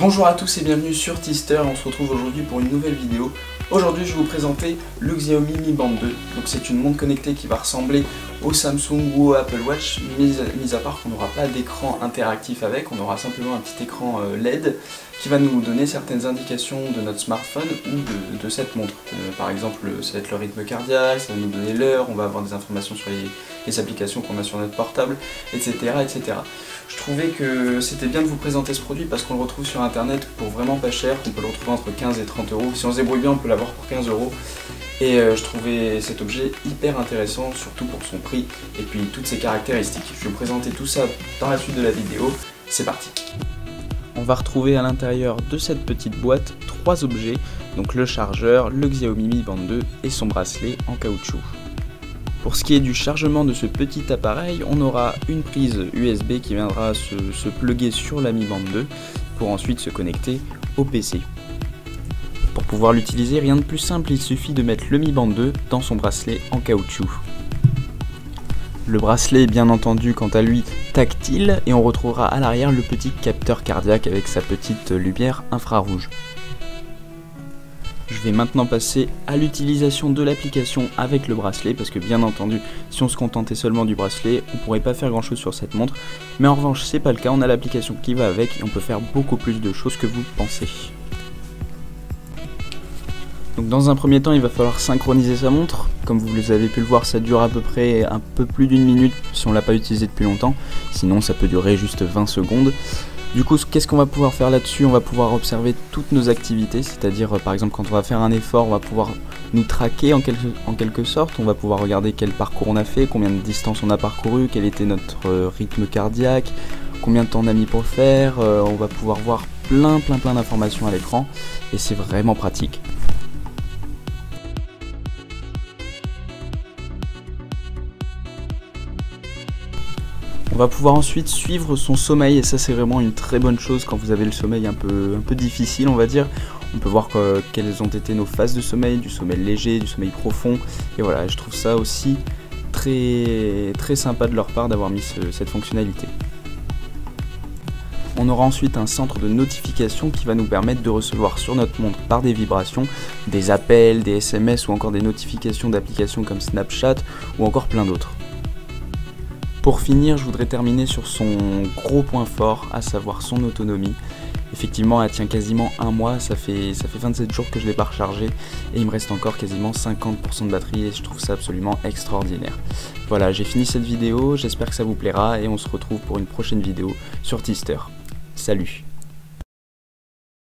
Bonjour à tous et bienvenue sur Tister, on se retrouve aujourd'hui pour une nouvelle vidéo. Aujourd'hui je vais vous présenter le Xiaomi Mi Band 2. Donc c'est une montre connectée qui va ressembler au Samsung ou au Apple Watch, mis à part qu'on n'aura pas d'écran interactif avec, on aura simplement un petit écran LED qui va nous donner certaines indications de notre smartphone ou de cette montre. Par exemple, ça va être le rythme cardiaque, ça va nous donner l'heure, on va avoir des informations sur les applications qu'on a sur notre portable, etc., etc. Je trouvais que c'était bien de vous présenter ce produit parce qu'on le retrouve sur internet pour vraiment pas cher, on peut le retrouver entre 15 et 30 euros. Si on se débrouille bien, on peut l'avoir pour 15 euros. Et je trouvais cet objet hyper intéressant, surtout pour son prix et puis toutes ses caractéristiques. Je vais vous présenter tout ça dans la suite de la vidéo, c'est parti. On va retrouver à l'intérieur de cette petite boîte 3 objets, donc le chargeur, le Xiaomi Mi Band 2 et son bracelet en caoutchouc. Pour ce qui est du chargement de ce petit appareil, on aura une prise USB qui viendra se plugger sur la Mi Band 2 pour ensuite se connecter au PC. Pour pouvoir l'utiliser, rien de plus simple, il suffit de mettre le Mi Band 2 dans son bracelet en caoutchouc. Le bracelet est bien entendu quant à lui tactile et on retrouvera à l'arrière le petit capteur cardiaque avec sa petite lumière infrarouge. Je vais maintenant passer à l'utilisation de l'application avec le bracelet parce que bien entendu si on se contentait seulement du bracelet on pourrait pas faire grand chose sur cette montre, mais en revanche c'est pas le cas, on a l'application qui va avec et on peut faire beaucoup plus de choses que vous pensez. Donc dans un premier temps il va falloir synchroniser sa montre, comme vous avez pu le voir ça dure à peu près un peu plus d'une minute si on l'a pas utilisé depuis longtemps, sinon ça peut durer juste 20 secondes. Du coup, qu'est-ce qu'on va pouvoir faire là-dessus? On va pouvoir observer toutes nos activités, c'est-à-dire par exemple quand on va faire un effort, on va pouvoir nous traquer en quelque sorte, on va pouvoir regarder quel parcours on a fait, combien de distance on a parcouru, quel était notre rythme cardiaque, combien de temps on a mis pour le faire, on va pouvoir voir plein d'informations à l'écran et c'est vraiment pratique. On va pouvoir ensuite suivre son sommeil et ça c'est vraiment une très bonne chose quand vous avez le sommeil un peu difficile on va dire. On peut voir quelles ont été nos phases de sommeil, du sommeil léger, du sommeil profond et voilà, je trouve ça aussi très sympa de leur part d'avoir mis cette fonctionnalité. On aura ensuite un centre de notification qui va nous permettre de recevoir sur notre montre par des vibrations, des appels, des SMS ou encore des notifications d'applications comme Snapchat ou encore plein d'autres. Pour finir, je voudrais terminer sur son gros point fort, à savoir son autonomie. Effectivement, elle tient quasiment un mois, ça fait 27 jours que je ne l'ai pas rechargé et il me reste encore quasiment 50% de batterie et je trouve ça absolument extraordinaire. Voilà, j'ai fini cette vidéo, j'espère que ça vous plaira et on se retrouve pour une prochaine vidéo sur Tister. Salut!